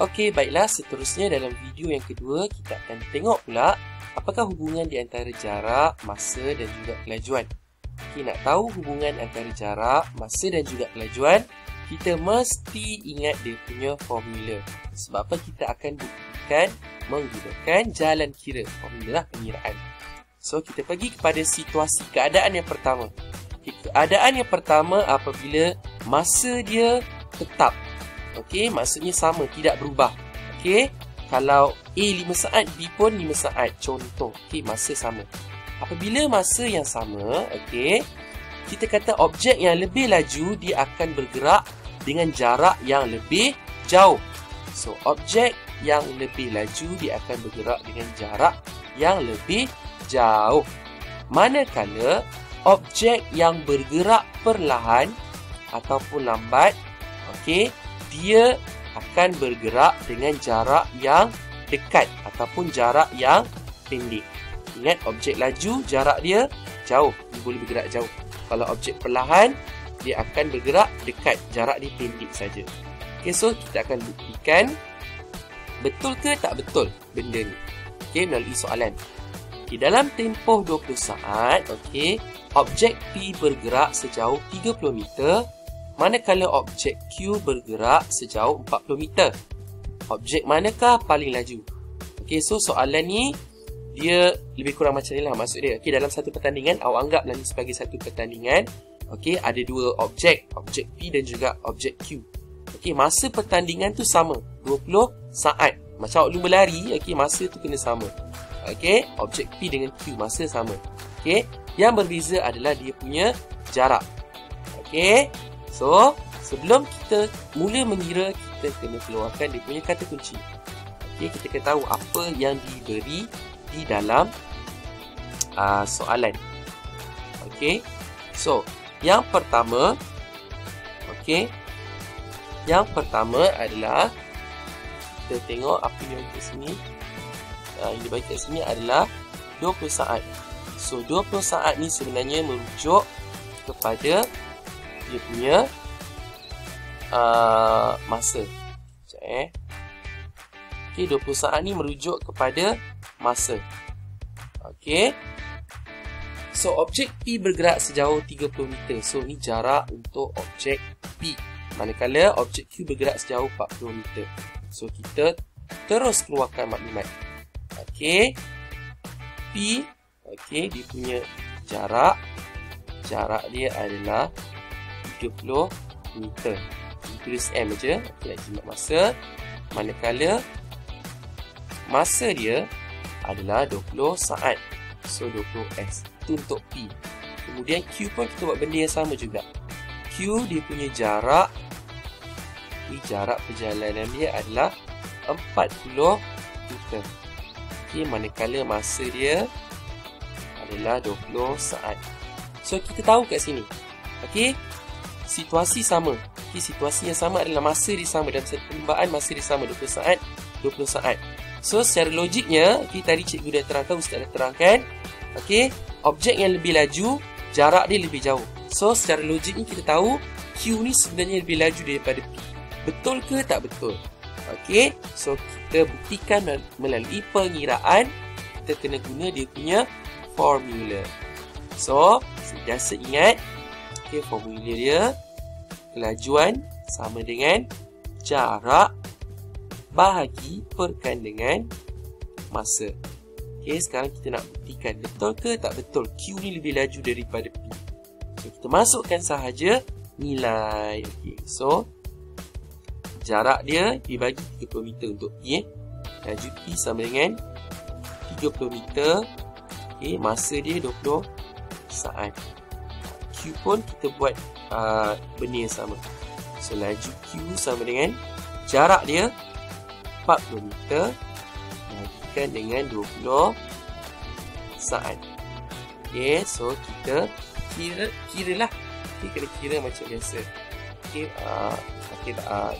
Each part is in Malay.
Okey, baiklah, seterusnya dalam video yang kedua kita akan tengok pula apakah hubungan di antara jarak, masa dan juga kelajuan. Okey, nak tahu hubungan antara jarak, masa dan juga kelajuan, kita mesti ingat dia punya formula. Sebab apa? Kita akan buktikan menggunakan jalan kira, formula pengiraan. So, kita pergi kepada situasi keadaan yang pertama. Okay, keadaan yang pertama apabila masa dia tetap. Okey, maksudnya sama, tidak berubah. Okey, kalau A 5 saat, B pun 5 saat. Contoh, okey, masa sama. Apabila masa yang sama, okey, kita kata objek yang lebih laju dia akan bergerak dengan jarak yang lebih jauh. So, objek yang lebih laju dia akan bergerak dengan jarak yang lebih jauh. Manakala objek yang bergerak perlahan ataupun lambat, okey, dia akan bergerak dengan jarak yang dekat ataupun jarak yang pendek. Ingat, objek laju jarak dia jauh, dia boleh bergerak jauh. Kalau objek perlahan, dia akan bergerak dekat, jarak dia pendek saja. Okay, so kita akan buktikan betul ke tak betul benda ni. Okay, melalui soalan. Okay, dalam tempoh 20 saat, okay, objek P bergerak sejauh 30 meter, manakala objek Q bergerak sejauh 40 meter. Objek manakah paling laju? Okey, so soalan ni dia lebih kurang macam ni lah maksud dia. Okey, dalam satu pertandingan, awak anggaplah ni sebagai satu pertandingan. Okey, ada dua objek, objek P dan juga objek Q. Okey, masa pertandingan tu sama, 20 saat. Macam awak lumba lari, okey, masa tu kena sama. Okey, objek P dengan Q masa sama. Okey, yang berbeza adalah dia punya jarak. Okey. So, sebelum kita mula mengira, kita kena keluarkan dia punya kata kunci. Okey, kita kena tahu apa yang diberi di dalam soalan. Okey. So, yang pertama, okey. Yang pertama adalah kita tengok apa yang di sini. Yang dibagi kat sini adalah 20 saat. So, 20 saat ni sebenarnya merujuk kepada dia punya masa. Sekejap Okey, 20 saat ni merujuk kepada masa. Okey. So, objek P bergerak sejauh 30 meter. So, ni jarak untuk objek P. Manakala objek Q bergerak sejauh 40 meter. So, kita terus keluarkan maklumat. Okey. P, okey, dia punya jarak. Jarak dia adalah 30 meter. Tulis M je. Okay, nak jimat masa. Manakala masa dia adalah 20 saat. So, 20S. Itu untuk P. Kemudian Q pun kita buat benda yang sama juga. Q dia punya jarak. Jarak perjalanan dia adalah 40 meter. Okay, manakala masa dia adalah 20 saat. So, kita tahu kat sini. Okey. Situasi sama. Okay, situasi yang sama adalah masa dia sama. Dalam satu perlumbaan, masa dia sama 20 saat, 20 saat. So, secara logiknya, okay, tadi cikgu dah terangkan, ustaz dah terangkan. Okay, objek yang lebih laju, jarak dia lebih jauh. So, secara logiknya kita tahu Q ni sebenarnya lebih laju daripada P. Betul ke tak betul? Okay, so kita buktikan melalui pengiraan. Kita kena guna dia punya formula. So, sentiasa ingat, okay, formula dia, kelajuan sama dengan jarak bahagi perkan dengan masa. Okay, sekarang kita nak buktikan betul ke tak betul Q ni lebih laju daripada P. So, kita masukkan sahaja nilai. Okay, so jarak dia dibagi 30 meter untuk P. Laju P sama dengan 30 meter. Okay, masa dia 20 saat. Q pun kita buat benda yang sama. So, laju Q sama dengan jarak dia 40 meter bagikan dengan 20 saat. Okay, so kita kira lah. Okay, kena kira macam biasa. Okay,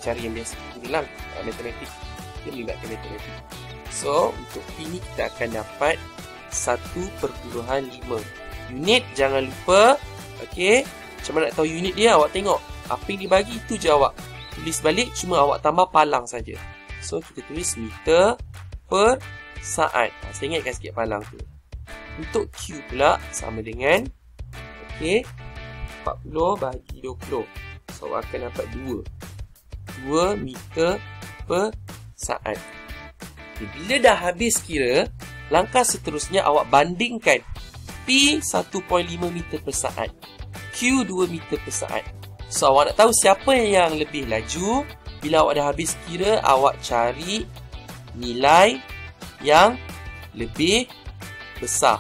cara yang biasa kira lah, matematik. Kita melibatkan matematik. So, untuk P ni kita akan dapat 1/5 unit. Jangan lupa. Okay, macam mana nak tahu unit dia? Awak tengok apa yang dibagi, itu je awak tulis balik, cuma awak tambah palang saja. So, kita tulis meter per saat. Saya ingatkan sikit palang tu. Untuk Q pula sama dengan 40 bahagi 20. So, akan dapat 2 meter per saat. Okay, bila dah habis kira, langkah seterusnya awak bandingkan P 1.5 meter per saat, Q 2 meter per saat. So, awak nak tahu siapa yang lebih laju. Bila awak dah habis kira, awak cari nilai yang lebih besar.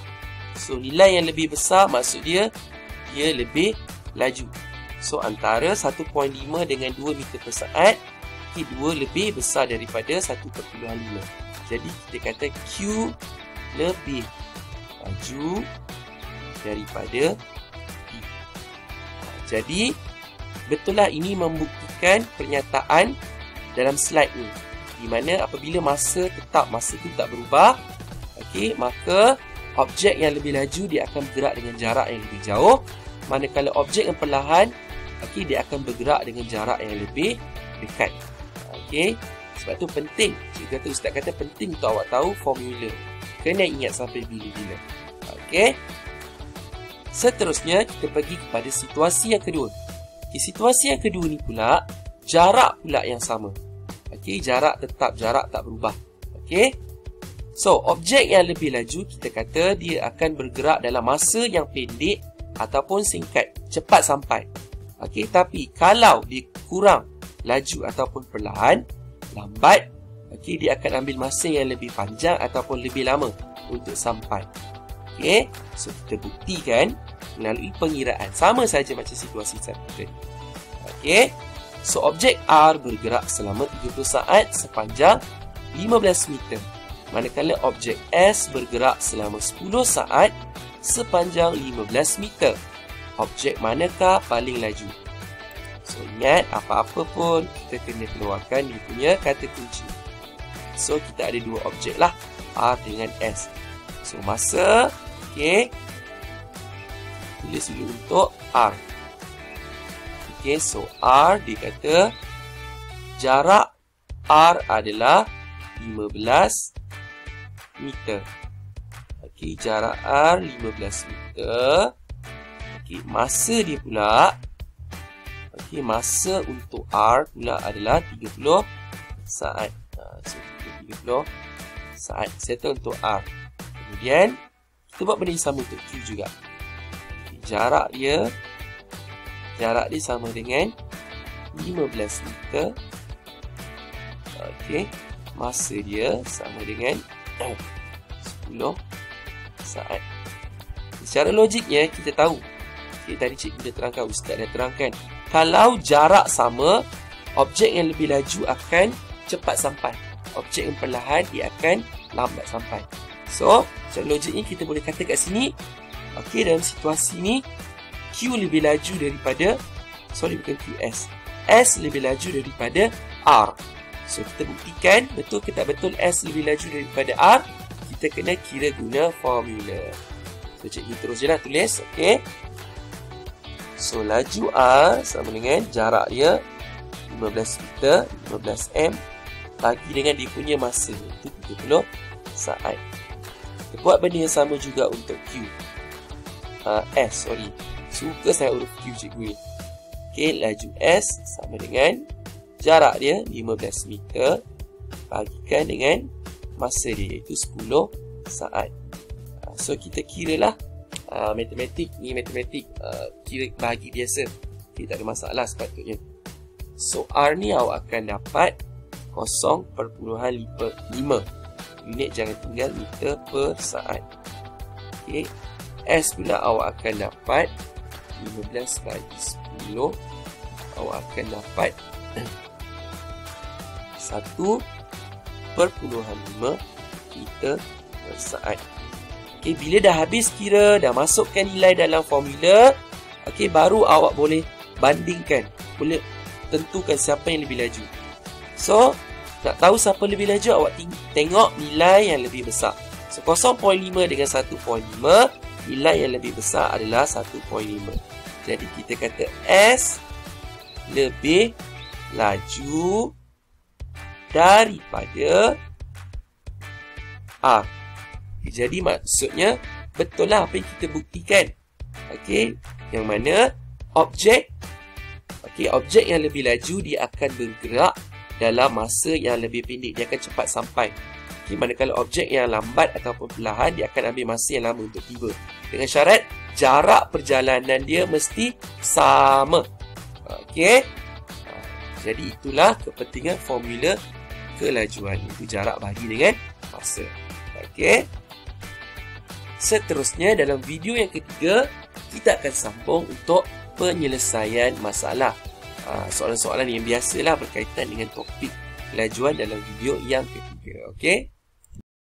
So, nilai yang lebih besar maksud dia lebih laju. So, antara 1.5 dengan 2 meter per saat, 2 lebih besar daripada 1.5. Jadi, kita kata Q lebih laju daripada P. Jadi, betul lah ini membuktikan pernyataan dalam slide ni. Di mana apabila masa itu tak berubah, okey, maka objek yang lebih laju dia akan bergerak dengan jarak yang lebih jauh. Manakala objek yang perlahan, okey, dia akan bergerak dengan jarak yang lebih dekat. Okey, sebab tu penting. Ustaz kata penting untuk awak tahu formula. Kena ingat sampai bila-bila. Okey. Seterusnya kita pergi kepada situasi yang kedua. Okay, situasi yang kedua ni pula jarak pula yang sama. Okey, jarak tetap, jarak tak berubah. Okey. So, objek yang lebih laju kita kata dia akan bergerak dalam masa yang pendek ataupun singkat, cepat sampai. Okey, tapi kalau dia kurang laju ataupun perlahan, lambat, okey, dia akan ambil masa yang lebih panjang ataupun lebih lama untuk sampai. Okey, so kita buktikan melalui pengiraan. Sama saja macam situasi tadi. Okey, so objek R bergerak selama 30 saat sepanjang 15 meter. Manakala objek S bergerak selama 10 saat sepanjang 15 meter. Objek manakah paling laju? So, ingat, apa-apa pun kita kena keluarkan dia punya kata kunci. So, kita ada dua objek lah, R dengan S. So, masa, okey, tulis dulu untuk R. Okey, so R dia kata jarak R adalah 15 meter. Okey, jarak R 15 meter. Okey, masa dia pula, okey, masa untuk R pula adalah 30 saat. So, 30 saat. Settle untuk R. Kemudian, kita buat benda yang sama untuk Q juga. Okay, jarak dia sama dengan 15 meter. Okey, masa dia sama dengan 10 saat. Secara logiknya, kita tahu. Okay, tadi cikgu dah terangkan, Ustaz dah terangkan. Kalau jarak sama, objek yang lebih laju akan cepat sampai. Objek yang perlahan, dia akan lambat sampai. So, secara logiknya kita boleh kata kat sini, okey, dalam situasi ni, Q lebih laju daripada, bukan QS. S lebih laju daripada R. So, kita buktikan, betul ke tak betul S lebih laju daripada R? Kita kena kira guna formula. So, cikgu terus je lah tulis, okey. So, laju R sama dengan jarak dia 15 meter, 15 M, bagi dengan dia punya masa, itu 30 saat. Kita buat benda yang sama juga untuk Q. Suka saya huruf Q cikgu ni. Okey, laju S sama dengan jarak dia 15 meter bagikan dengan masa dia iaitu 10 saat. So, kita kira lah. Matematik kira bahagi biasa. Okay, tak ada masalah sepatutnya. So, R ni awak akan dapat 0.5 unit jangan tinggal meter per saat. Okay. S pula awak akan dapat 15 bagi 10. Awak akan dapat 1.5 meter per saat. Okay, bila dah habis kira, dah masukkan nilai dalam formula, okay, baru awak boleh bandingkan, boleh tentukan siapa yang lebih laju. So, nak tahu siapa lebih laju, awak tengok nilai yang lebih besar. So, 0.5 dengan 1.5, nilai yang lebih besar adalah 1.5. Jadi, kita kata S lebih laju daripada A. Jadi maksudnya betul lah apa yang kita buktikan. Okey, yang mana objek yang lebih laju dia akan bergerak dalam masa yang lebih pendek, dia akan cepat sampai. Okey, manakala objek yang lambat ataupun perlahan dia akan ambil masa yang lama untuk tiba. Dengan syarat jarak perjalanan dia mesti sama. Okey. Jadi itulah kepentingan formula kelajuan, itu jarak bahagi dengan masa. Okey. Seterusnya dalam video yang ketiga kita akan sambung untuk penyelesaian masalah. Soalan-soalan yang biasalah berkaitan dengan topik kelajuan dalam video yang ketiga. Okey.